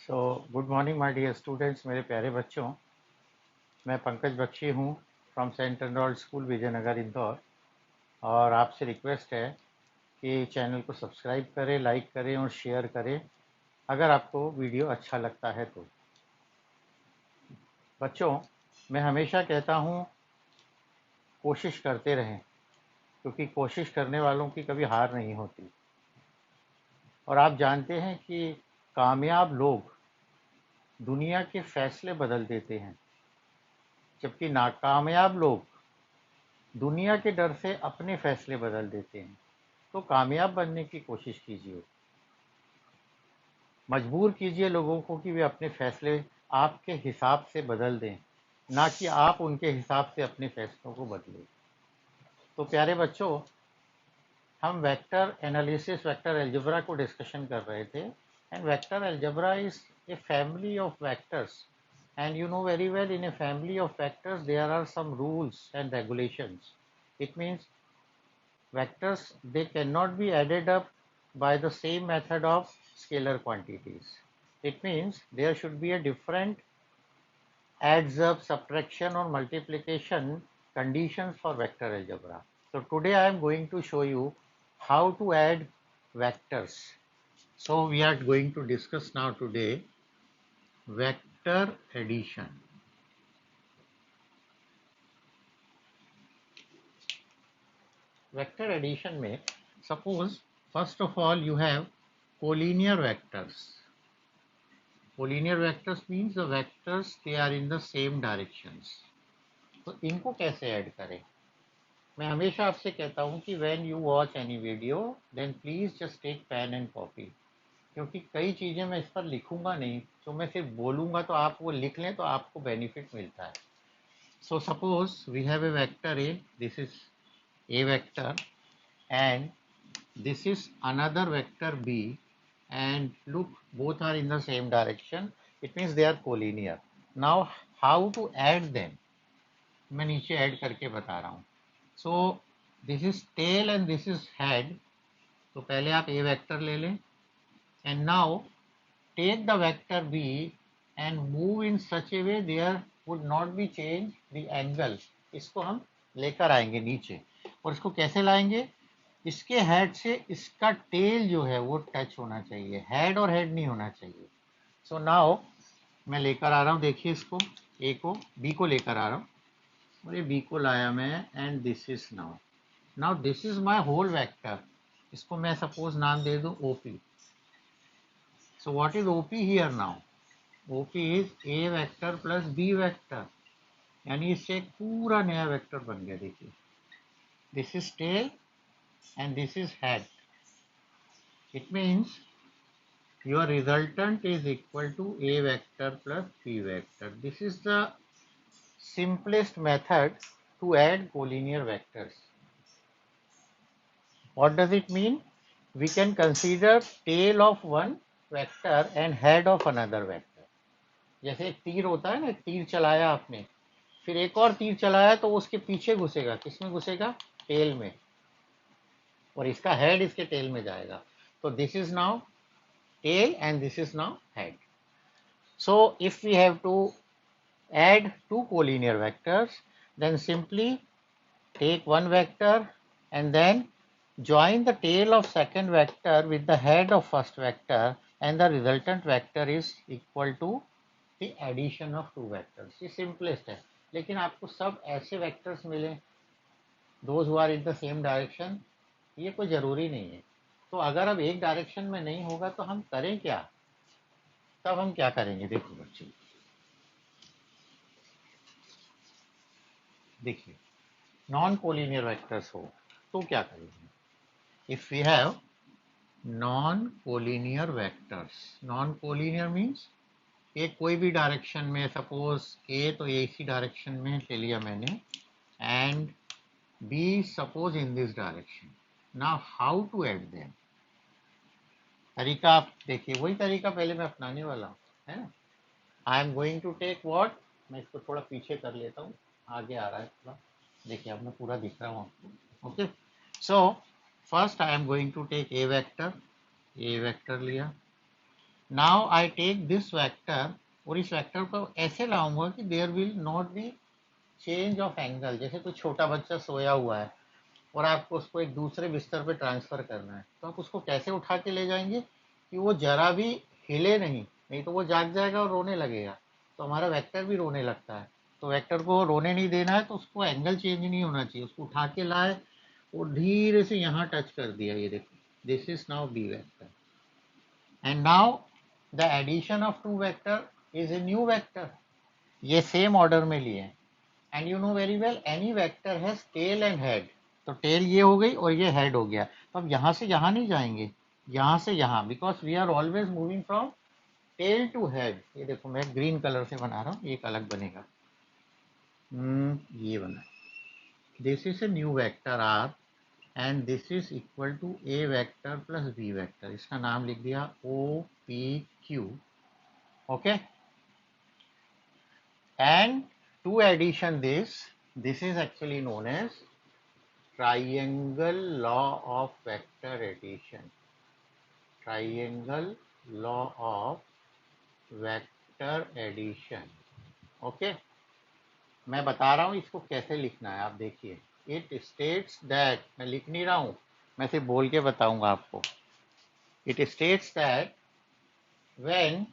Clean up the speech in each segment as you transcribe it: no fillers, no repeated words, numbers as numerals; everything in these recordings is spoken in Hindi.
So good morning my dear students, मेरे प्यारे बच्चों। मैं पंकज बख्शी हूँ from saint Arnold's school Vijaynagar Indore. और आपसे रिक्वेस्ट है कि चैनल को सब्सक्राइब करें, लाइक करें और शेयर करें अगर आपको वीडियो अच्छा लगता है तो। बच्चों, मैं हमेशा कहता हूँ कोशिश करते रहें, क्योंकि कोशिश करने वालों की कभी हार नहीं होती। और आप जानते हैं कि कामयाब लोग दुनिया के फैसले बदल देते हैं, जबकि नाकामयाब लोग दुनिया के डर से अपने फैसले बदल देते हैं। तो कामयाब बनने की कोशिश कीजिए, मजबूर कीजिए लोगों को कि वे अपने फैसले आपके हिसाब से बदल दें, ना कि आप उनके हिसाब से अपने फैसलों को बदलें। तो प्यारे बच्चों, हम वेक्टर एनालिसिस, वेक्टर अलजेब्रा को डिस्कशन कर रहे थे। And vector algebra is a family of vectors, and you know very well, in a family of vectors there are some rules and regulations. It means vectors, they cannot be added up by the same method of scalar quantities. It means there should be a different adds up, subtraction or multiplication conditions for vector algebra. So today I am going to show you how to add vectors. So we are going to discuss now today vector addition. Vector addition में suppose first of all you have collinear vectors. Collinear vectors means the vectors they are in the same directions. तो इनको कैसे ऐड करें? मैं हमेशा आपसे कहता हूँ कि when you watch any video then please just take pen and copy, क्योंकि कई चीज़ें मैं इस पर लिखूंगा नहीं, तो मैं सिर्फ बोलूँगा, तो आप वो लिख लें तो आपको बेनिफिट मिलता है. So suppose we have a vector A, this is A vector, and this is another vector B, and look, both are in the same direction. It means they are collinear. Now how to add them, मैं नीचे ऐड करके बता रहा हूँ. So this is tail and this is head. तो पहले आप A वेक्टर ले लें, and now take the vector B and move in such a way there would not be change the angle. इसको हम लेकर आएंगे नीचे, और इसको कैसे लाएंगे? इसके हेड से इसका टेल जो है वो टच होना चाहिए, हेड और हेड नहीं होना चाहिए. सो नाउ मैं लेकर आ रहा हूँ, देखिए इसको, ए को, बी को लेकर आ रहा हूँ, और ये बी को लाया मैं, and this is now, now this is my whole vector. इसको मैं सपोज नाम दे दूं OP. So what is OP here now? OP is A vector plus B vector, यानी इससे एक पूरा नया वेक्टर बन गया. देखिए, this is tail and this is head. It means your resultant is equal to A vector plus B vector. This is the simplest method to add collinear vectors. What does it mean? We can consider tail of one vector and head of another vector. जैसे एक तीर होता है ना, एक तीर चलाया आपने, फिर एक और तीर चलाया, तो उसके पीछे घुसेगा. किसमें घुसेगा? टेल में, और इसका हेड इसके टेल में जाएगा. तो this is now tail and this is now head. So if we have to add two collinear vectors, then simply take one vector and then join the tail of second vector with the head of first vector, and the resultant vector is equal to the addition of two vectors. ये simplest है, लेकिन आपको सब ऐसे vectors मिले those who are in the same direction, ये कोई ज़रूरी नहीं है. तो अगर अब एक डायरेक्शन में नहीं होगा तो हम करें क्या? तब हम क्या करेंगे? देखो बच्चे, देखिए, नॉन कोलिनियर वेक्टर्स हो तो क्या करेंगे? If we have non collinear vectors, non collinear means ये कोई भी डायरेक्शन में, सपोज ए तो ए इसी डायरेक्शन में ले लिया मैंने, and B suppose in this direction. Now how to add them? तरीका आप देखिए, वही तरीका पहले मैं अपनाने वाला हूँ, है ना. I am going to take what, मैं इसको थोड़ा पीछे कर लेता हूँ, आगे आ रहा है थोड़ा. देखिए, अब मैं पूरा दिख रहा हूँ आपको. Okay, so first I am going to take a vector. A vector लिया. Now I take this vector और इस वेक्टर को ऐसे लाऊंगा कि there will not be change of angle. जैसे कोई छोटा बच्चा सोया हुआ है और आपको उसको एक दूसरे बिस्तर पे ट्रांसफर करना है, तो आप उसको कैसे उठा के ले जाएंगे कि वो जरा भी हिले नहीं, नहीं तो वो जाग जाएगा और रोने लगेगा। तो हमारा वेक्टर भी रोने लगता है, तो वेक्टर को रोने नहीं देना है, तो उसको एंगल चेंज नहीं होना चाहिए, उसको उठा के लाए और धीरे से यहाँ टच कर दिया, ये देखो, this is now B vector. And now the addition of two vector is a new vector, ये सेम ऑर्डर में लिए। And you know very well any vector has tail and head, तो टेल ये हो गई और ये हेड हो गया। तो अब यहाँ से यहाँ नहीं जाएंगे, यहाँ से यहाँ, because we are always moving from tail to head. ये देखो मैं ग्रीन कलर से बना रहा हूँ, एक अलग बनेगा। ये बना, this is a new vector R and this is equal to A vector plus B vector, इसका नाम लिख दिया O P Q. Okay, and to addition this is actually known as triangle law of vector addition, triangle law of vector addition। Okay, मैं बता रहा हूं इसको कैसे लिखना है, आप देखिए। इट स्टेट्स दैट, मैं लिख नहीं रहा हूं, मैं सिर्फ बोल के बताऊंगा आपको। It states that when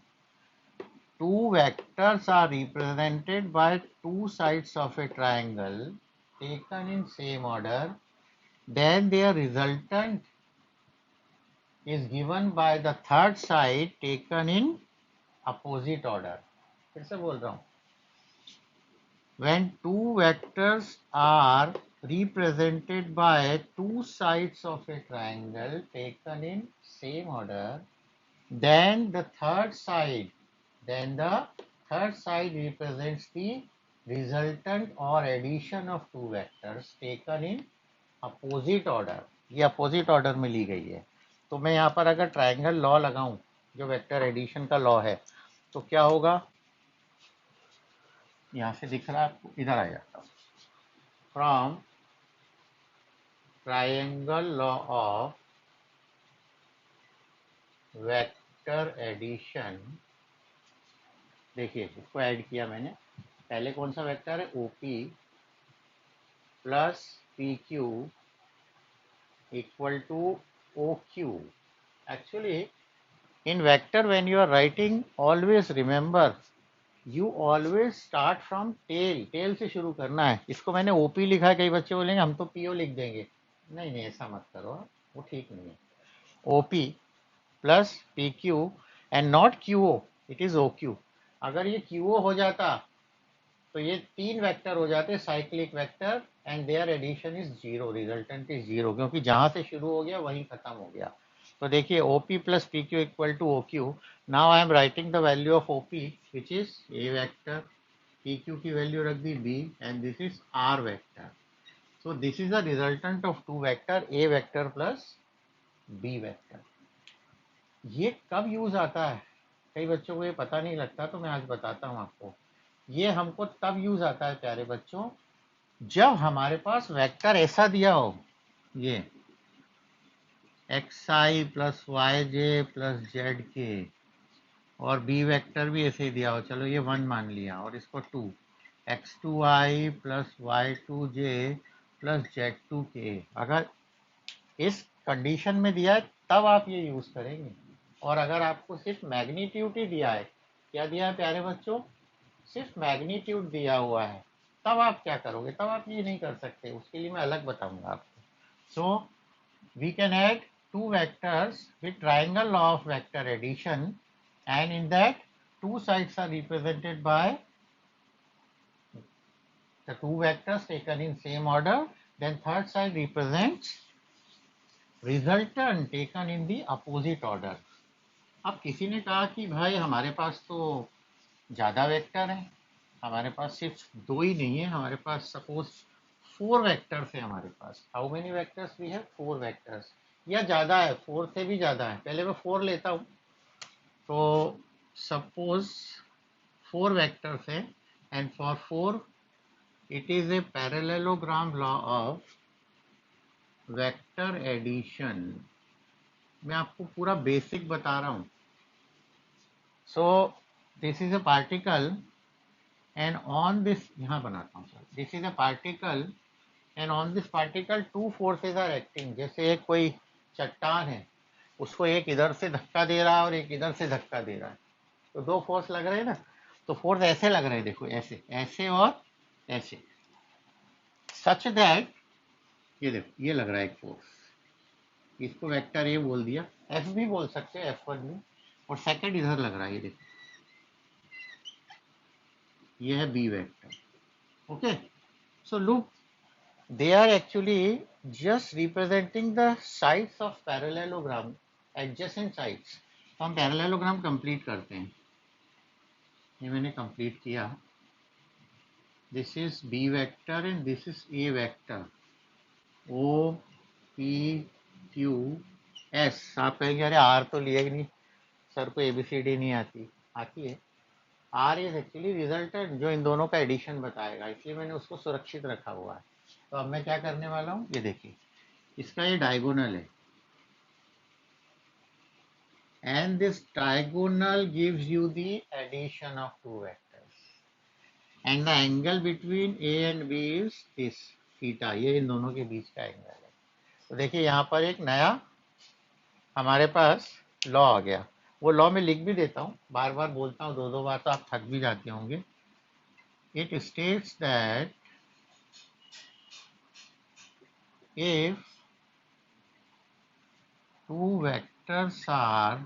two vectors are represented by two sides of a triangle taken in same order, then their resultant is given by the third side taken in opposite order। फिर से बोल रहा हूँ, when two vectors are represented by two sides of a triangle taken in same order, then the third side represents the resultant or addition of two vectors taken in opposite order। ये अपोजिट ऑर्डर में ली गई है। तो मैं यहाँ पर अगर ट्रायंगल लॉ लगाऊं, जो वेक्टर एडिशन का लॉ है, तो क्या होगा, यहाँ से दिख रहा है आपको, इधर आ जाता हूँ। From triangle law of vector addition, देखिए इसको ऐड किया मैंने। पहले कौन सा वेक्टर है, OP plus PQ equal to OQ। Actually, in vector when you are writing, always remember you always start from tail, tail से शुरू करना है। इसको मैंने OP लिखा है, कई बच्चे बोलेंगे हम तो PO लिख देंगे। नहीं नहीं, ऐसा मत करो, वो ठीक नहीं है। OP plus PQ and not QO, it is OQ। अगर ये QO हो जाता तो ये तीन वेक्टर हो जाते cyclic vector, and their addition is zero, resultant is zero, क्योंकि जहां से शुरू हो गया वहीं खत्म हो गया। तो देखिए OP plus PQ equal to OQ। Now I am writing the value of OP which is A vector, PQ की वैल्यू रख दी B, and this is R vector. So this is the resultant of two vector, A vector plus B vector. ये कब यूज आता है, कई बच्चों को ये पता नहीं लगता, तो मैं आज बताता हूँ आपको। ये हमको तब यूज आता है प्यारे बच्चों, जब हमारे पास वेक्टर ऐसा दिया हो, ये xi plus yj plus zk, और b वेक्टर भी ऐसे ही दिया हो, चलो ये 1 मान लिया, और इसको 2 x2i plus y2j plus z2k। अगर इस कंडीशन में दिया है तब आप ये यूज करेंगे। और अगर आपको सिर्फ मैग्नीट्यूड ही दिया है, क्या दिया है प्यारे बच्चों, सिर्फ मैग्नीट्यूड दिया हुआ है, तब आप क्या करोगे, तब आप ये नहीं कर सकते, उसके लिए मैं अलग बताऊंगा आपको। So we can add two vectors with triangle law of vector addition, and in that two sides are represented by the two vectors taken in same order, then third side represents resultant taken in the opposite order। अब किसी ने कहा कि भाई हमारे पास तो ज़्यादा वेक्टर हैं, हमारे पास सिर्फ दो ही नहीं है, हमारे पास सपोज 4 वेक्टर्स है हमारे पास। How many vectors we have, 4 vectors, या ज़्यादा है, 4 से भी ज़्यादा है। पहले मैं 4 लेता हूँ, तो सपोज 4 वेक्टर्स है, and for 4 it is a parallelogram law of vector addition. मैं आपको पूरा बेसिक बता रहा हूँ, So this is a particle and on this, यहाँ बनाता हूँ sir, this is a particle and on this particle two forces are acting. जैसे एक कोई चट्टान है, उसको एक इधर से धक्का दे रहा है और एक इधर से धक्का दे रहा है, तो दो फोर्स लग रहे हैं ना. तो फोर्स ऐसे लग रहे हैं, देखो ऐसे ऐसे और ऐसे, सच दैट ये देखो ये लग रहा है एक फोर्स, इसको वेक्टर ए बोल दिया, एफ भी बोल सकते हैं, F1 भी. और सेकंड इधर लग रहा है, ये देखो ये है B vector. Okay, so look, they are actually just representing the sides of parallelogram, adjacent sides. तो हम पैरेललोग्राम कंप्लीट करते हैं. ये मैंने कंप्लीट किया. This is B vector and this is A vector. O P Q S. आप कहेंगे अरे आर तो लिए नहीं सर, को एबीसीडी नहीं आती. आती है. आर इज एक्चुअली रिजल्टेंट, जो इन दोनों का एडिशन बताएगा, इसलिए मैंने उसको सुरक्षित रखा हुआ है. तो अब मैं क्या करने वाला हूँ, ये देखिए, इसका ये डायगोनल है and this diagonal gives you the addition of two vectors and the angle between A and B is this theta. ये इन दोनों के बीच का एंगल है. तो देखिए यहाँ पर एक नया हमारे पास लॉ आ गया. वो लॉ मैं लिख भी देता हूँ, बार बार बोलता हूँ, दो बार तो आप थक भी जाते होंगे. It states that if two vectors are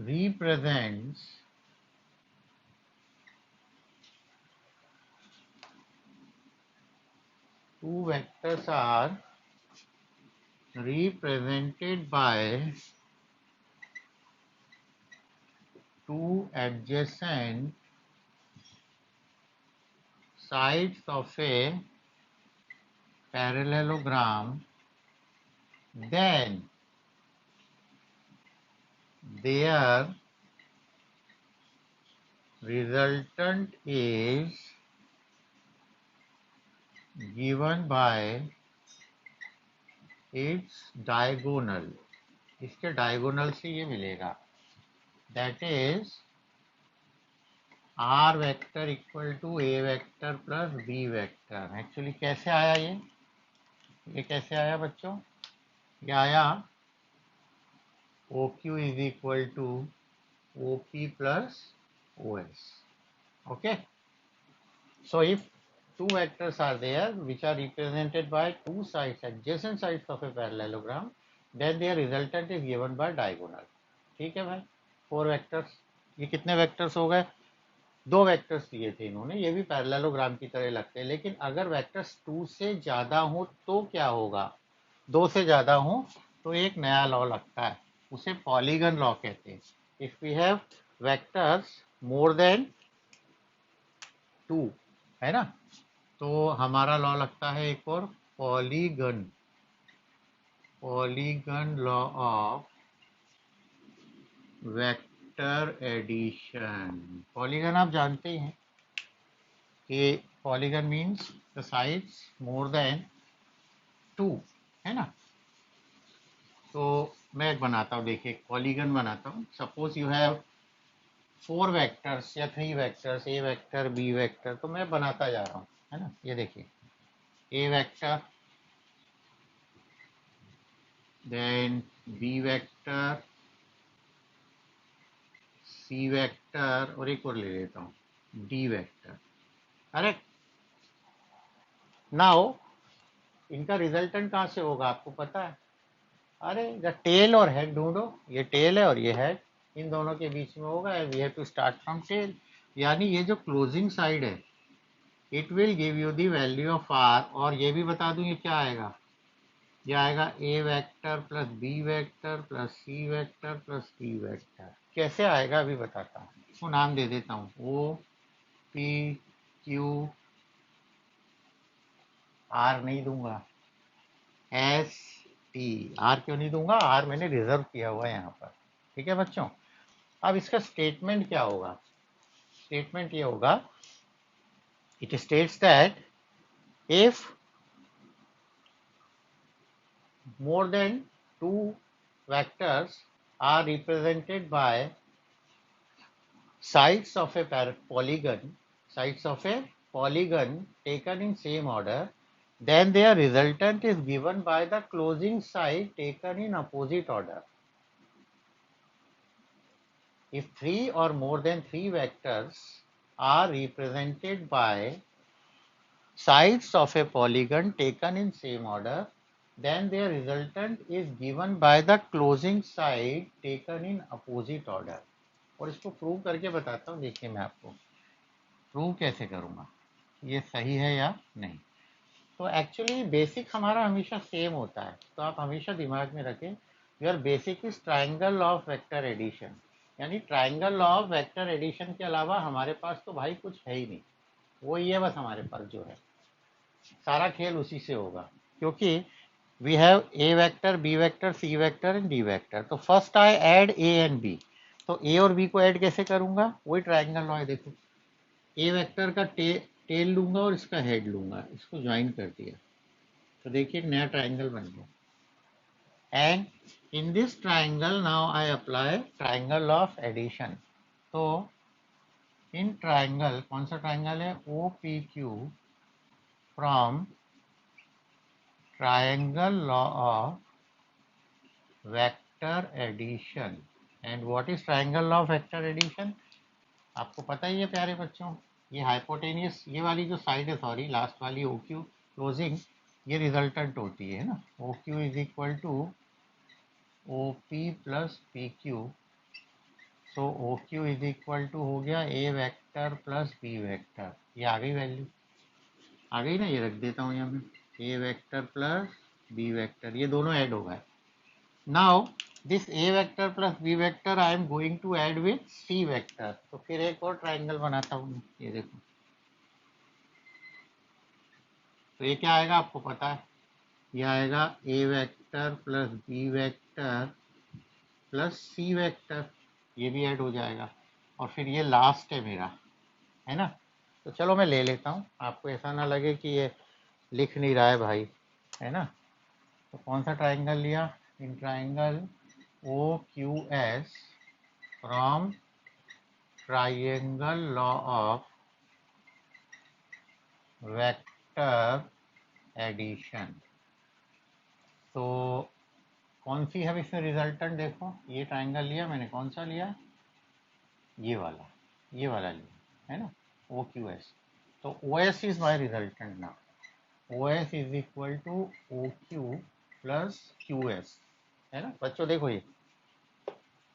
represents represented by two adjacent sides of a parallelogram, then their resultant is given by its diagonal. इसके डायगोनल से ये मिलेगा, that is R vector equal to A vector plus B vector. Actually कैसे आया ये कैसे आया बच्चों? ये आया OQ is equal to OP plus OS. Okay. So if two vectors are there which are represented by two sides, adjacent sides of a parallelogram, then their resultant is given by diagonal. ठीक है भाई. 4 vectors. ये कितने vectors हो गए? 2 vectors दिए थे इन्होंने. ये भी पैरेललोग्राम की तरह लगते हैं, लेकिन अगर vectors 2 से ज्यादा हो तो क्या होगा? 2 से ज्यादा हो तो एक नया लॉ लगता है, उसे पॉलीगन लॉ कहते हैं. If we have vectors more than 2, है ना, तो हमारा लॉ लगता है एक और, polygon law of vector addition. Polygon आप जानते ही हैं कि polygon means the sides more than 2, है ना. तो मैं एक बनाता हूँ, देखिए पॉलीगन बनाता हूँ. सपोज यू हैव 4 वेक्टर्स या 3 vectors, A vector B vector, तो मैं बनाता जा रहा हूँ, है ना. ये देखिए ए vector, then B vector, C vector, और एक और ले लेता हूँ डी वेक्टर. करेक्ट. नाउ इनका रिजल्टेंट कहाँ से होगा आपको पता है? अरे द टेल और हेड ढूंढो. ये टेल है और ये हेड, इन दोनों के बीच में होगा. We have to start from tail. यानी ये जो क्लोजिंग साइड है, it will give you the value of R. और ये भी बता दूं ये क्या आएगा, ये आएगा A vector plus B vector plus C vector plus D vector. कैसे आएगा अभी बताता हूँ. इसको नाम दे देता हूँ ओ पी क्यू, आर नहीं दूंगा, एस टी. आर क्यों नहीं दूंगा? आर मैंने रिजर्व किया हुआ है यहाँ पर. ठीक है बच्चों. अब इसका स्टेटमेंट क्या होगा? स्टेटमेंट ये होगा, it states that if more than 2 vectors are represented by sides of a polygon, sides of a polygon taken in same order, then their resultant is given by the closing side taken in opposite order. If three or more than three vectors are represented by sides of a polygon taken in same order, then their resultant is given by the closing side taken in opposite order. और इसको प्रूव करके बताता हूँ, देखिए मैं आपको प्रूव कैसे करूँगा, ये सही है या नहीं। तो एक्चुअली बेसिक हमारा हमेशा सेम होता है, तो आप हमेशा दिमाग में रखें your basic is triangle of vector addition, यानी ट्राइंगल ऑफ वेक्टर एडिशन के अलावा हमारे पास तो भाई कुछ है ही नहीं, वो ये बस हमारे पास जो है सारा खेल उसी से होगा, क्योंकि we have A vector, B vector, C vector and D vector. तो first I add A and B, तो ए और बी को ऐड कैसे करूंगा, वही ट्राइंगल लॉ है। देखो ए वेक्टर का टेल लूंगा और इसका हेड लूंगा, इसको ज्वाइन कर दिया, तो देखिए एक नया ट्राइंगल बन गया। And in this triangle now I apply triangle of addition. तो इन ट्राइंगल, कौन सा ट्राइंगल है, O P Q from triangle law of vector addition। and what is triangle law of vector addition, आपको पता ही है प्यारे बच्चों, ये हाइपोटेनियस, ये वाली जो साइड है, सॉरी लास्ट वाली ओ क्यू क्लोजिंग, ये रिजल्टेंट होती है ना, O Q is equal to O P plus P Q. So O Q is equal to हो गया A vector plus B vector, ये आ गई वैल्यू, आ गई ना, ये रख देता हूँ यहाँ पे, A vector plus B vector, ये दोनों ऐड हो गए। Now this A vector plus B vector I am going to add with C vector, तो फिर एक और ट्राइंगल बनाता हूँ, ये देखो, तो ये क्या आएगा आपको पता है, ये आएगा A vector plus B vector plus C vector, ये भी ऐड हो जाएगा, और फिर ये लास्ट है मेरा, है ना। तो चलो मैं ले लेता हूँ, आपको ऐसा ना लगे कि ये लिख नहीं रहा है भाई, है ना। तो कौन सा ट्राइंगल लिया, in triangle O Q S from triangle law of vector addition. तो कौन सी है इसमें रिजल्टेंट, देखो ये ट्राइंगल लिया मैंने, कौन सा लिया, ये वाला, ये वाला लिया है ना, ओ क्यू एस। तो O S is my resultant ना, O S is equal to O Q plus Q S, है ना बच्चों, देखो ये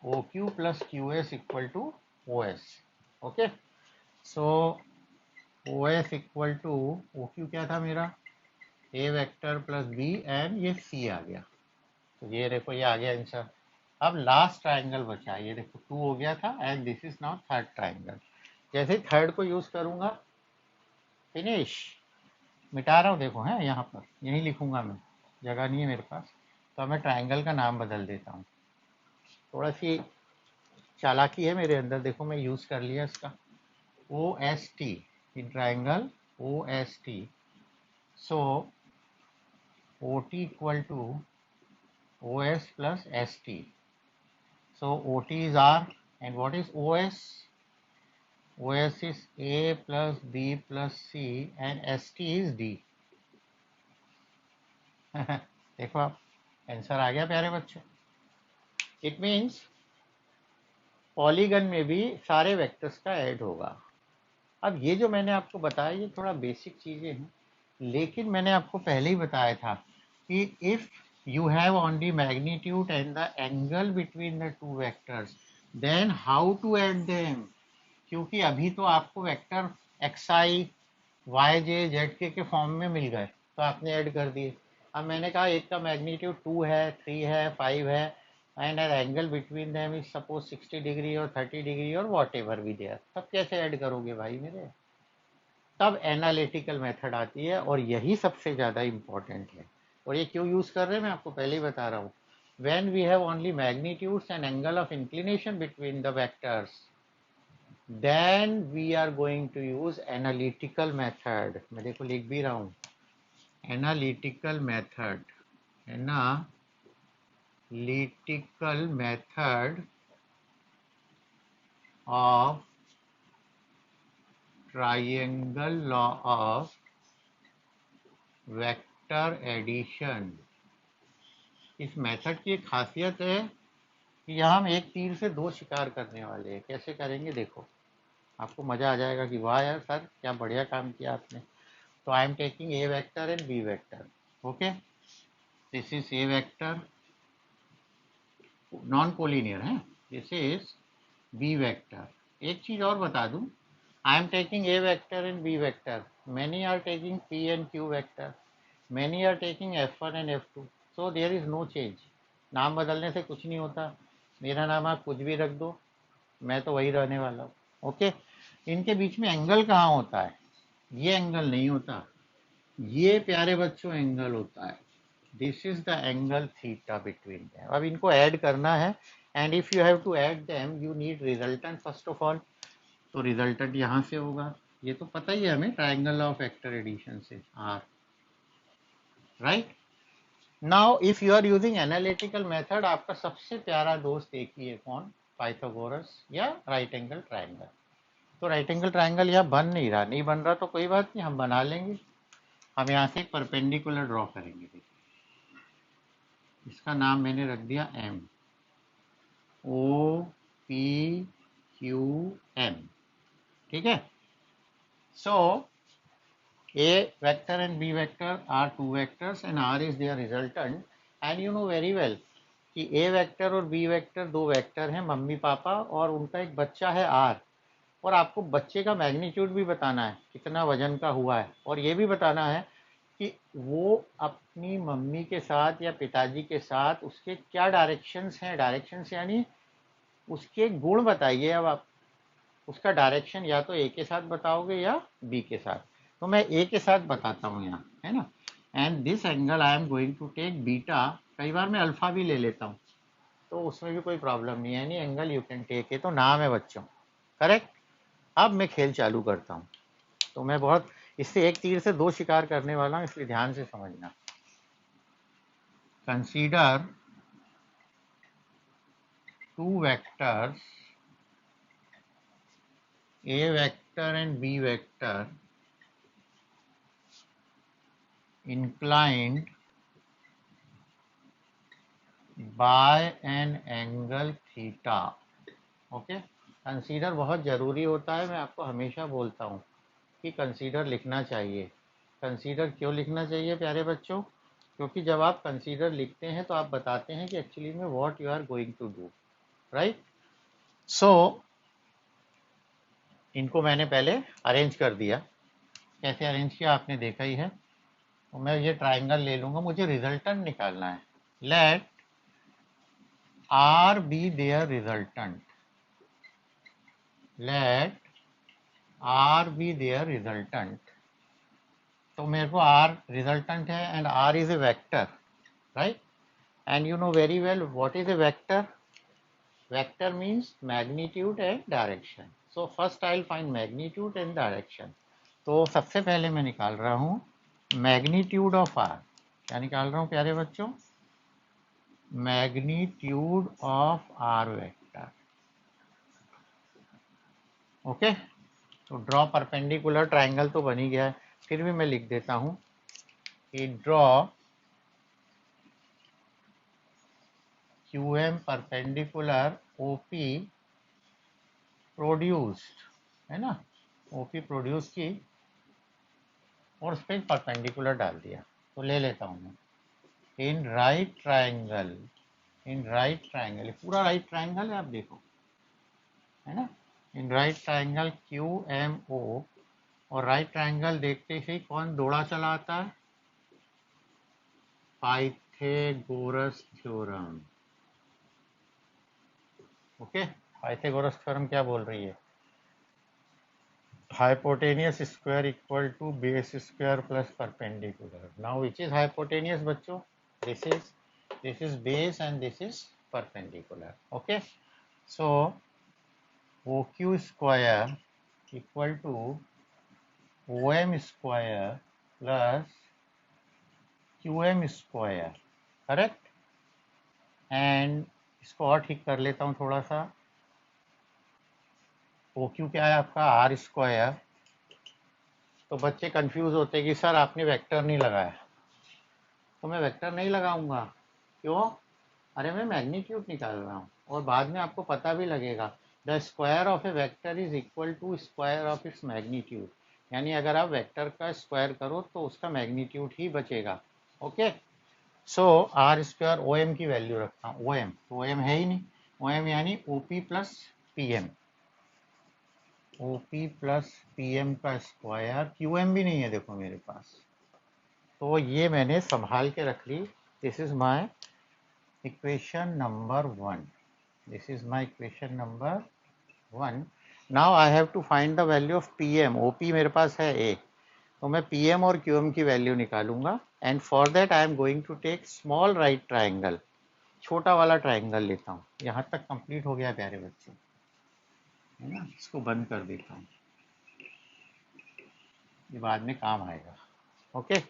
O Q plus Q S equal to O S. Okay, so O S equal to O Q क्या था मेरा, A vector plus B, and ये सी आ गया, तो ये देखो ये आ गया आंसर। अब लास्ट ट्राइंगल बचा, ये देखो टू हो गया था, and this is now third triangle. जैसे थर्ड को यूज करूंगा, फिनिश, मिटा रहा हूँ देखो, है यहाँ पर यही लिखूंगा मैं, जगह नहीं है मेरे पास, तो मैं ट्राइंगल का नाम बदल देता हूँ, थोड़ा सी चालाकी है मेरे अंदर, देखो मैं यूज कर लिया इसका, O S T, in triangle O S T. So O T equal to O S plus S T. So OT is R, and what is OS? OS is A plus B plus C, and ST is D। देखो आप, आंसर आ गया प्यारे बच्चों। इट मीन्स पॉलीगन में भी सारे वेक्टर्स का ऐड होगा। अब ये जो मैंने आपको बताया ये थोड़ा बेसिक चीज़ें हैं, लेकिन मैंने आपको पहले ही बताया था कि if you have only magnitude and the angle between the two vectors, then how to add them, क्योंकि अभी तो आपको वेक्टर एक्स आई वाई जे जेड के फॉर्म में मिल गए, तो आपने ऐड कर दिए। अब मैंने कहा एक का मैग्नीट्यूड 2 है, 3 है, 5 है, and an angle between them is suppose 60 degree और 30 डिग्री और वॉट एवर भी देयर, तब कैसे ऐड करोगे भाई मेरे, तब एनालिटिकल मेथड आती है, और यही सबसे ज़्यादा इम्पॉर्टेंट है। और ये क्यों यूज़ कर रहे हैं मैं आपको पहले ही बता रहा हूँ, when we have only magnitudes and angle of inclination between the vectors, then we are going to use analytical method। मैं देखो लिख भी रहा हूँ, analytical method, analytical analytical method of triangle law of vector addition. इस मेथड की एक खासियत है कि यहाँ हम एक तीर से दो शिकार करने वाले हैं। कैसे करेंगे देखो, आपको मजा आ जाएगा कि वाह यार सर क्या बढ़िया काम किया आपने। तो I am taking A vector and B vector. Okay, this is A vector, non collinear है, दिस इज बी वेक्टर। एक चीज और बता दूं, I am taking A vector and B vector, many are taking P and Q vector, many are taking F1 and F2, so there is no change. नाम बदलने से कुछ नहीं होता, मेरा नाम आप कुछ भी रख दो, मैं तो वही रहने वाला हूँ। ओके, इनके बीच में एंगल कहाँ होता है? ये एंगल नहीं होता, ये प्यारे बच्चों एंगल होता है। This is the angle theta between them. अब इनको ऐड करना है, and if you have to add them you need resultant first of all. तो रिजल्टेंट यहाँ से होगा, ये तो पता ही है हमें ट्राइंगल ऑफ वेक्टर एडिशन से, R, right. Now if you are using analytical method, आपका सबसे प्यारा दोस्त एक ही है, कौन? पाइथागोरस या राइट एंगल ट्राइंगल। तो राइट एंगल ट्राइंगल यहाँ बन नहीं रहा, नहीं बन रहा तो कोई बात नहीं, हम बना लेंगे। हम यहाँ से एक परपेंडिकुलर ड्रॉ करेंगे। इसका नाम मैंने रख दिया M, O P Q M, ठीक है। So A vector and B vector are two vectors and R is their resultant, and you know very well कि A वेक्टर और B वेक्टर दो वेक्टर हैं, मम्मी पापा, और उनका एक बच्चा है R। और आपको बच्चे का मैग्नीट्यूड भी बताना है, कितना वजन का हुआ है, और ये भी बताना है कि वो अपनी मम्मी के साथ या पिताजी के साथ उसके क्या डायरेक्शंस हैं। डायरेक्शंस यानी उसके गुण बताइए। अब आप उसका डायरेक्शन या तो ए के साथ बताओगे या बी के साथ, तो मैं ए के साथ बताता हूँ यहाँ, है ना। And this angle I am going to take beta, कई बार मैं अल्फा भी ले लेता हूँ, तो उसमें भी कोई प्रॉब्लम नहीं है, any angle you can take, है तो नाम है बच्चों, करेक्ट। अब मैं खेल चालू करता हूँ, तो मैं बहुत इससे एक तीर से दो शिकार करने वाला हूँ, इसलिए ध्यान से समझना। Consider two vectors, A vector and B vector, inclined by an angle theta। Okay, consider बहुत ज़रूरी होता है, मैं आपको हमेशा बोलता हूँ कि कंसीडर लिखना चाहिए। कंसीडर क्यों लिखना चाहिए प्यारे बच्चों? क्योंकि जब आप कंसीडर लिखते हैं तो आप बताते हैं कि एक्चुअली में what you are going to do, right. So इनको मैंने पहले अरेंज कर दिया। कैसे अरेंज किया आपने देखा ही है। तो मैं ये ट्राइंगल ले लूँगा, मुझे रिजल्टेंट निकालना है। Let R be their resultant, let R be their resultant। तो मेरे को R रिजल्टेंट है and R is a vector, right? And you know very well what is a vector? Vector means magnitude and direction. So first I'll find magnitude and direction। तो सबसे पहले मैं निकाल रहा हूँ मैग्नीट्यूड ऑफ R। क्या निकाल रहा हूँ प्यारे बच्चों? Magnitude of R vector. Okay, तो ड्रॉ परपेंडिकुलर ट्राइंगल तो बन ही गया है, फिर भी मैं लिख देता हूँ कि draw QM perpendicular OP produced, है ना, OP प्रोड्यूस की और उस पर परपेंडिकुलर डाल दिया। तो ले लेता हूँ मैं in right triangle, in right triangle, पूरा राइट ट्राइंगल है, आप देखो, है ना। इन राइट ट्राइंगल QMO, और राइट ट्राइंगल देखते ही कौन दौड़ा चला आता है? Pythagoras theorem. Okay, Pythagoras theorem क्या बोल रही है? Hypotenuse square equal to base square plus perpendicular. Now which is hypotenuse बच्चों? This is base and this is perpendicular. Okay, so OQ square equal to OM square plus QM square, correct. And इसको और ठीक कर लेता हूँ थोड़ा सा। ओ क्यू क्या है आपका आर स्क्वायर। तो बच्चे कंफ्यूज होते हैं कि सर आपने वेक्टर नहीं लगाया। तो मैं वेक्टर नहीं लगाऊंगा, क्यों? अरे मैं मैग्नीट्यूड निकाल रहा हूँ और बाद में आपको पता भी लगेगा the square of A vector is equal to square of its magnitude. यानी अगर आप वेक्टर का स्क्वायर करो तो उसका मैग्नीट्यूड ही बचेगा। Okay, so R square O M की वैल्यू रखता हूँ। ओ एम तो ओ एम है ही नहीं, ओ एम यानी O P plus P M. O P plus P M का स्क्वायर, क्यू एम भी नहीं है देखो मेरे पास, तो ये मैंने संभाल के रख ली। This is my equation number 1। This is my equation number 1। Now I have to find the value of P M. O P मेरे पास है ए, तो मैं पी एम और क्यू एम की वैल्यू निकालूंगा। And for that I am going to take small right triangle, छोटा वाला ट्राइंगल लेता हूँ। यहाँ तक कंप्लीट हो गया प्यारे बच्चे, है ना। इसको बंद कर देता हूँ, ये बाद में काम आएगा। ओके,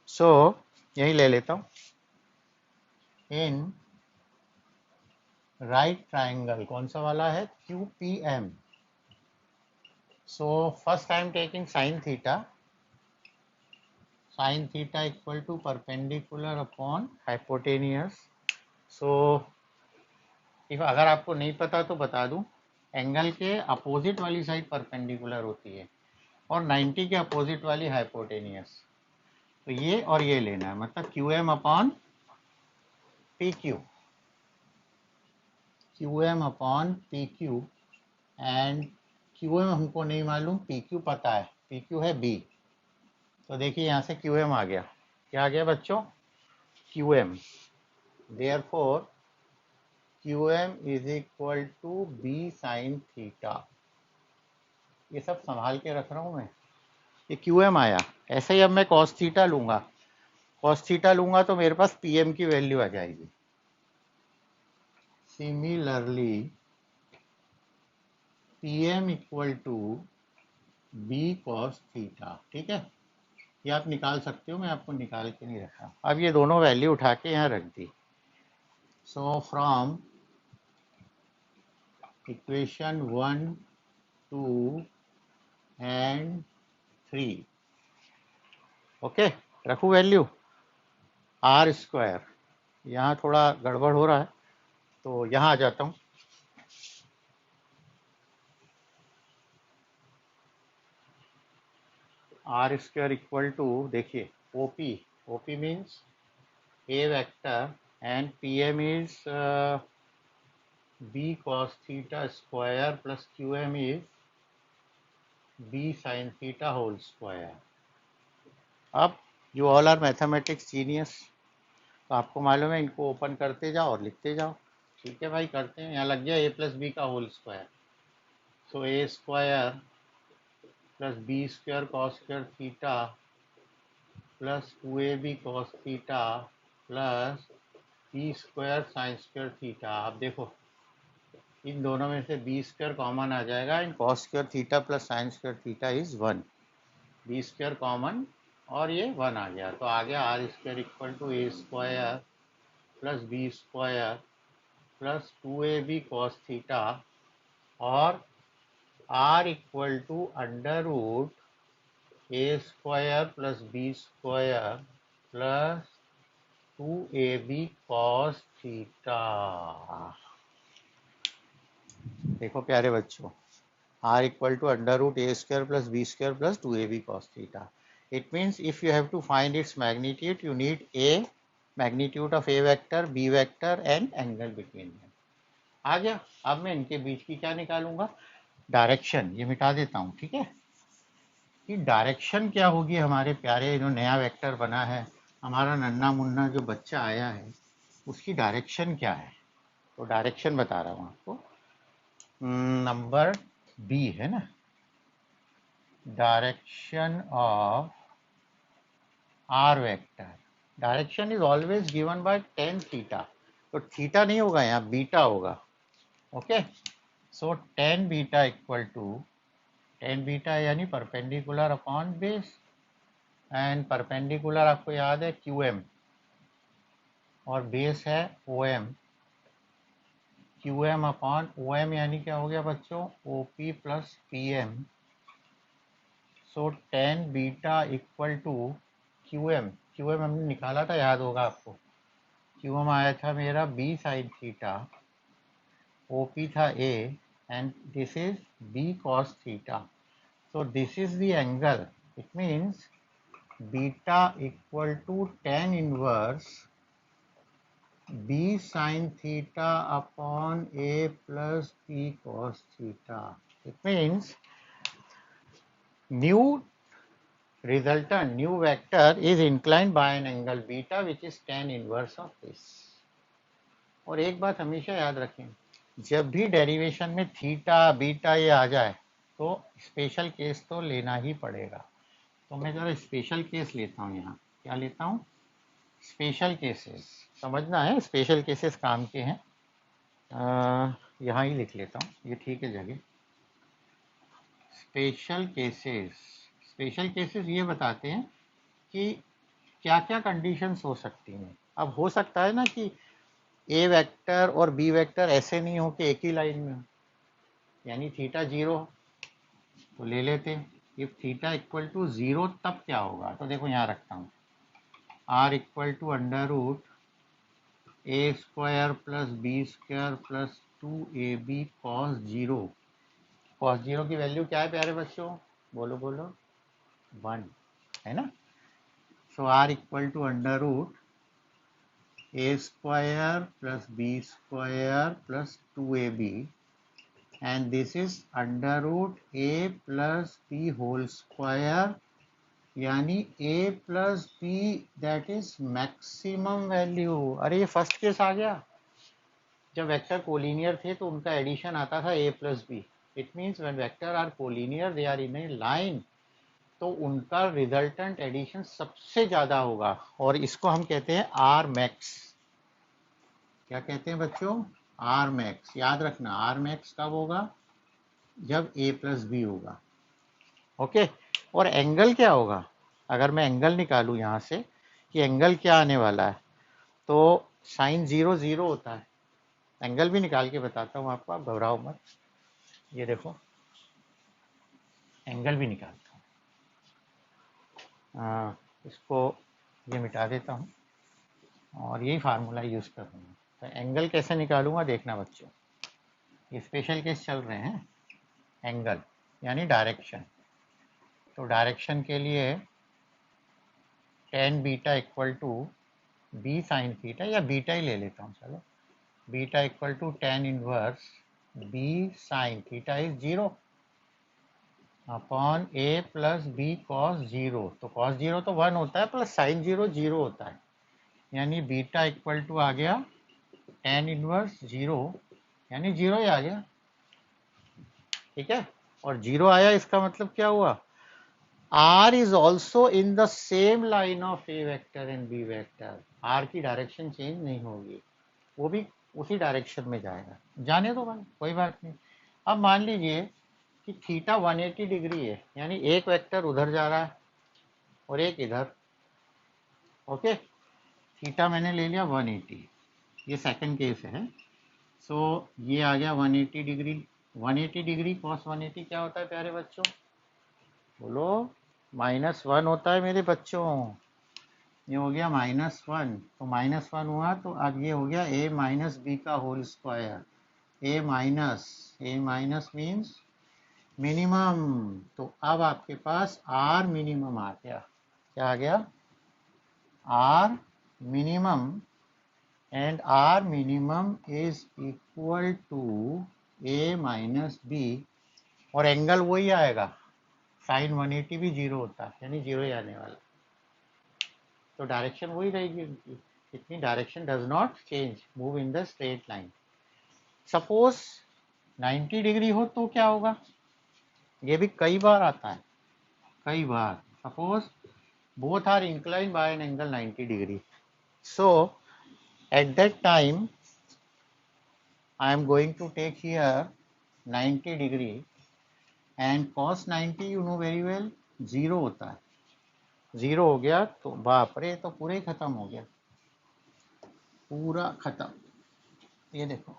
सो यही ले लेता हूँ। इन राइट ट्राइंगल कौन सा वाला है, Q P M. So first I am taking sine theta. Sine theta equal to perpendicular upon hypotenuse. So if अगर आपको नहीं पता तो बता दूं, एंगल के अपोजिट वाली साइड परपेंडिकुलर होती है और 90 के अपोजिट वाली हाइपोटेनियस। तो ये और ये लेना है, मतलब Q M upon P Q, Q M upon P Q. And Q M हमको नहीं मालूम, पी क्यू पता है, पी क्यू है बी। तो देखिए यहाँ से क्यू एम आ गया। क्या आ गया बच्चों, Q M. Therefore Q M is equal to B sine theta. ये सब संभाल के रख रहा हूँ मैं। ये क्यू एम आया, ऐसे ही अब मैं कॉस थीटा लूंगा। कॉस थीटा लूंगा तो मेरे पास पी एम की वैल्यू आ जाएगी। Similarly P M equal to B cos theta. ठीक है, ये आप निकाल सकते हो, मैं आपको निकाल के नहीं रखा। अब ये दोनों वैल्यू उठा के यहाँ रख दी। So from equation 1, 2 and 3, okay, रखूँ वैल्यू आर स्क्वायर। यहाँ थोड़ा गड़बड़ हो रहा है तो यहाँ आ जाता हूँ। आर स्क्वायर इक्वल टू, देखिए O P means A vector and P M is B cos theta square plus Q M is B sine theta whole square. अब you all are mathematics genius, तो आपको मालूम है, इनको ओपन करते जाओ और लिखते जाओ। ठीक है भाई, करते हैं। यहाँ लग गया ए प्लस बी का whole square. So A square plus B square cos square theta plus 2ab cos theta plus B square sine square theta. अब देखो इन दोनों में से बी स्क्वायर कॉमन आ जाएगा, इन cos square theta plus sine square theta is 1। B square common और ये 1 आ गया, तो आ गया R square equal to A square plus B square plus 2ab cos theta और R equal to under root A square plus B square plus 2ab cos theta. देखो प्यारे बच्चों, r equal to under root A square plus B square plus 2ab cos theta. It means if you have to find its magnitude you need a magnitude of A vector, B vector and angle between them. आ गया। अब मैं इनके बीच की क्या निकालूंगा, डायरेक्शन। ये मिटा देता हूँ, ठीक है। कि डायरेक्शन क्या होगी हमारे प्यारे जो नया वेक्टर बना है, हमारा नन्ना मुन्ना जो बच्चा आया है, उसकी डायरेक्शन क्या है। तो डायरेक्शन बता रहा हूँ आपको, नंबर बी है ना, direction of R vector. Direction is always given by tan theta. तो थीटा नहीं होगा यहाँ, बीटा होगा। Okay, so tan beta equal to, tan beta यानी perpendicular upon base, and perpendicular आपको याद है क्यू एम और बेस है O M. Q M upon O M, यानी क्या हो गया बच्चों, O P plus P M. So tan beta equal to Q M. Q M हमने निकाला था, याद होगा आपको। क्यू एम आया था मेरा B sine theta, O P था A, and this is B cos theta. So this is the angle. It means beta equal to tan inverse b sin theta upon a plus b cos theta. It means new resultant, new vector is inclined by an angle beta which is tan inverse of this. और एक बात हमेशा याद रखें, जब भी डेरिवेशन में थीटा बीटा ये आ जाए तो स्पेशल केस तो लेना ही पड़ेगा। तो मैं जरा स्पेशल केस लेता हूँ यहाँ। क्या लेता हूँ? Special cases. समझना है, स्पेशल केसेस काम के हैं। यहाँ ही लिख लेता हूँ, ये ठीक है जगह। Special cases. स्पेशल केसेस ये बताते हैं कि क्या क्या कंडीशंस हो सकती हैं। अब हो सकता है ना कि ए वेक्टर और बी वेक्टर ऐसे नहीं हो कि एक ही लाइन में हो, यानी थीटा जीरो, तो ले लेते हैं if theta equal to zero तब क्या होगा। तो देखो यहाँ रखता हूँ, R equal to under root A square plus B square plus 2ab cos zero. Cos zero की वैल्यू क्या है प्यारे बच्चों, बोलो बोलो, 1 है ना। So R equal to under root A square plus B square plus 2ab, and this is under root A plus B whole square, यानी a plus B, that is maximum value. अरे ये फर्स्ट केस आ गया, जब वेक्टर कोलिनियर थे तो उनका एडिशन आता था a plus B. It means when vector are collinear they are in a line, तो उनका रिजल्टेंट एडिशन सबसे ज़्यादा होगा, और इसको हम कहते हैं आर मैक्स। क्या कहते हैं बच्चों? R max. याद रखना, आर मैक्स कब होगा? जब a प्लस बी होगा। ओके। और एंगल क्या होगा? अगर मैं एंगल निकालूँ यहाँ से कि एंगल क्या आने वाला है, तो साइन जीरो जीरो होता है। एंगल भी निकाल के बताता हूँ आपको, आप घबराओ मत। ये देखो, एंगल भी निकालता हूँ। इसको ये मिटा देता हूँ और यही फार्मूला यूज़ करूँगा। तो एंगल कैसे निकालूंगा देखना बच्चों, ये स्पेशल केस चल रहे हैं। एंगल यानी डायरेक्शन, तो डायरेक्शन के लिए tan beta equal to B sine theta, या बीटा ही ले लेता हूँ, चलो beta equal to tan inverse B sine theta is zero upon A plus B cos zero. तो कॉस जीरो तो 1 होता है, प्लस साइन जीरो 0 होता है, यानी बीटा इक्वल टू आ गया टेन इनवर्स जीरो, यानी जीरो ही आ गया। ठीक है, और जीरो आया इसका मतलब क्या हुआ, R is also in the same line of A vector and B vector. R की डायरेक्शन चेंज नहीं होगी, वो भी उसी डायरेक्शन में जाएगा। जाने दो भाई, कोई बात नहीं। अब मान लीजिए कि थीटा 180 डिग्री है, यानी एक वेक्टर उधर जा रहा है और एक इधर। ओके, थीटा मैंने ले लिया 180, ये सेकंड केस है। सो ये आ गया 180 डिग्री। 180 डिग्री कॉस 180 क्या होता है प्यारे बच्चों, बोलो, -1 होता है मेरे बच्चों। ये हो गया -1, तो -1 हुआ, तो अब ये हो गया a माइनस बी का होल स्क्वायर। ए माइनस मीन्स मिनिमम, तो अब आपके पास आर मिनिमम आ गया। क्या आ गया? R minimum, and R minimum is equal to A minus B, और एंगल वही आएगा, साइन 180 भी जीरो होता है, यानी जीरो ही आने वाला, तो डायरेक्शन वही रहेगी उनकी। इतनी direction does not change, move in the straight line. Suppose 90 degree हो तो क्या होगा, ये भी कई बार आता है, कई बार। Suppose both are inclined by an angle 90 degree, so at that time I am going to take here 90 degree, and cos 90 you know very well, zero होता है। जीरो हो गया तो बाप रे, तो पूरे ही खत्म हो गया, पूरा खत्म। ये देखो,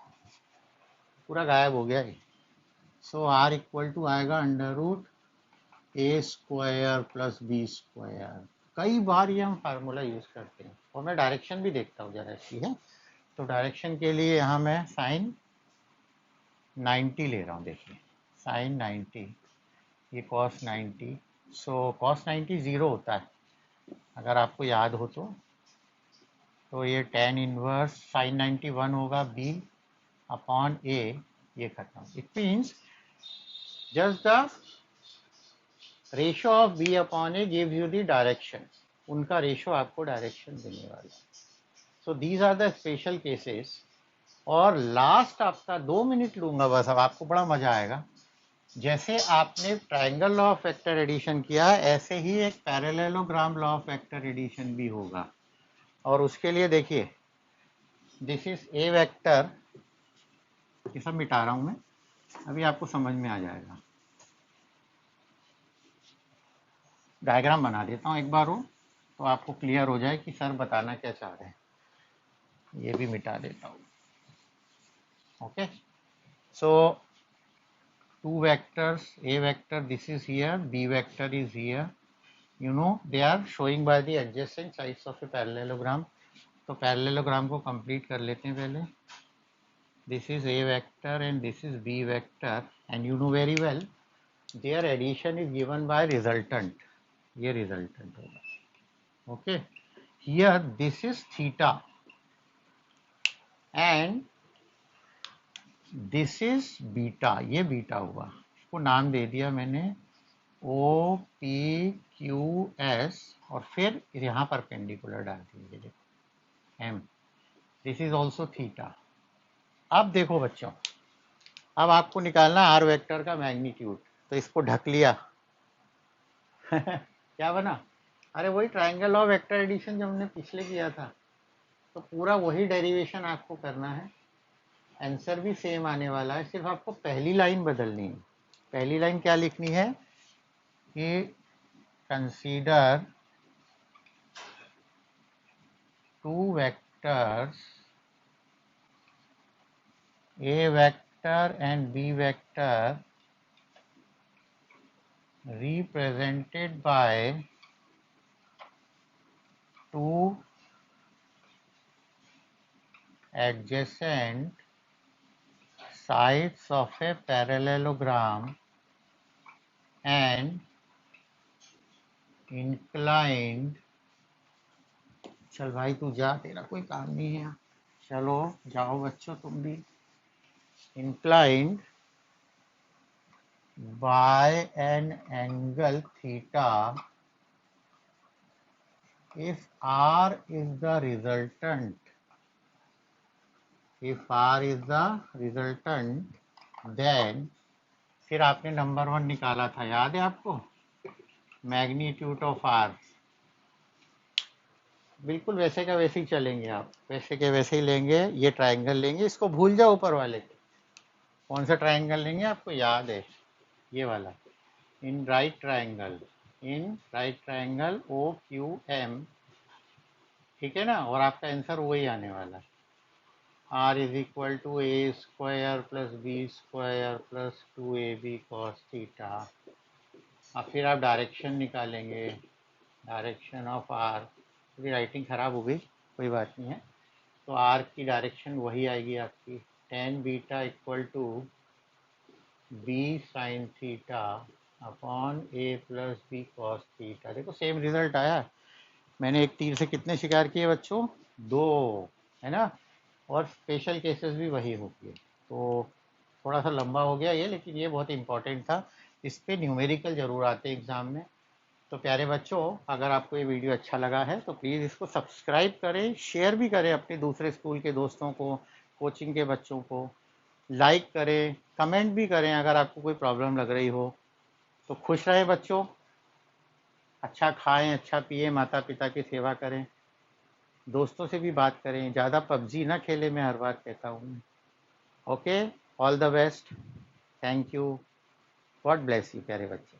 पूरा गायब हो गया है। सो आर इक्वल टू आएगा √a² प्लस b²। कई बार ये हम फार्मूला यूज करते हैं, और मैं डायरेक्शन भी देखता हूँ जरा ऐसी है। तो डायरेक्शन के लिए यहाँ मैं साइन 90 ले रहा हूँ, देखिए साइन 90, ये कॉस 90। सो कॉस 90 0 होता है, अगर आपको याद हो तो ये tan इनवर्स साइन 91 होगा b अपॉन a, ये खत्म। It means just the ratio of b upon a gives you the direction, उनका रेशो आपको डायरेक्शन देने वाला है। So these are the special cases. और लास्ट आपका 2 मिनट लूंगा बस, अब आपको बड़ा मजा आएगा। जैसे आपने triangle law of vector addition किया, ऐसे ही एक parallelogram law of vector addition भी होगा। और उसके लिए देखिए, दिस इज ए वेक्टर, ये सब मिटा रहा हूं मैं, अभी आपको समझ में आ जाएगा। डायग्राम बना देता हूं एक बार वो, तो आपको क्लियर हो जाए कि सर बताना क्या चाह रहे हैं। ये भी मिटा देता हूं। Okay, so two vectors, a vector this is here, b vector is here, you know they are showing by the adjacent sides of a parallelogram. तो पैरेललोग्राम को कंप्लीट कर लेते हैं पहले। This is a vector and this is b vector, and you know very well their addition is given by resultant, ये resultant होगा। Okay, here this is theta and this is beta, ये बीटा हुआ, इसको नाम दे दिया मैंने OPQS, और फिर यहाँ परपेंडिकुलर डाल दीजिए, देखो M, this is also theta. अब देखो बच्चों, अब आपको निकालना आर वेक्टर का मैग्नीट्यूड, तो इसको ढक लिया क्या बना? अरे वही ट्रायंगल ऑफ वेक्टर एडिशन जो हमने पिछले किया था, तो पूरा वही डेरिवेशन आपको करना है। आंसर भी सेम आने वाला है, सिर्फ आपको पहली लाइन बदलनी है। पहली लाइन क्या लिखनी है कि consider two vectors A vector and B vector represented by two adjacent sides of a parallelogram and inclined, चल भाई तू जा, तेरा कोई काम नहीं है, चलो जाओ बच्चों तुम भी। inclined by an angle theta if R is the resultant, if R is the resultant, then फिर आपने नंबर 1 निकाला था, याद है आपको, मैग्नीट्यूड ऑफ आर। बिल्कुल वैसे का वैसे ही चलेंगे आप, वैसे के वैसे ही लेंगे, ये ट्रायंगल लेंगे, इसको भूल जाओ ऊपर वाले के। कौन सा ट्रायंगल लेंगे आपको याद है, ये वाला, इन राइट ट्रायंगल OQM, ठीक है ना। और आपका आंसर वही आने वाला है, R is equal to a² plus b² plus 2ab cos theta. अब फिर आप डायरेक्शन निकालेंगे, डायरेक्शन ऑफ आर, थोड़ी राइटिंग ख़राब हो गई, कोई बात नहीं है। तो आर की डायरेक्शन वही आएगी आपकी, tan beta equal to b sin theta upon a plus B cos theta. देखो सेम रिजल्ट आया, मैंने एक तीर से कितने शिकार किए बच्चों, 2, है ना। और स्पेशल केसेस भी वही होती है। तो थोड़ा सा लंबा हो गया ये, लेकिन ये बहुत इंपॉर्टेंट था, इस पे न्यूमेरिकल जरूर आते हैं एग्ज़ाम में। तो प्यारे बच्चों, अगर आपको ये वीडियो अच्छा लगा है तो प्लीज़ इसको सब्सक्राइब करें, शेयर भी करें अपने दूसरे स्कूल के दोस्तों को, कोचिंग के बच्चों को, लाइक करें, कमेंट भी करें अगर आपको कोई प्रॉब्लम लग रही हो। तो खुश रहे बच्चों, अच्छा खाएं, अच्छा पिए, माता पिता की सेवा करें, दोस्तों से भी बात करें, ज़्यादा पबजी ना खेलें, मैं हर बार कहता हूँ। Okay, all the best, thank you, God bless you प्यारे बच्चे।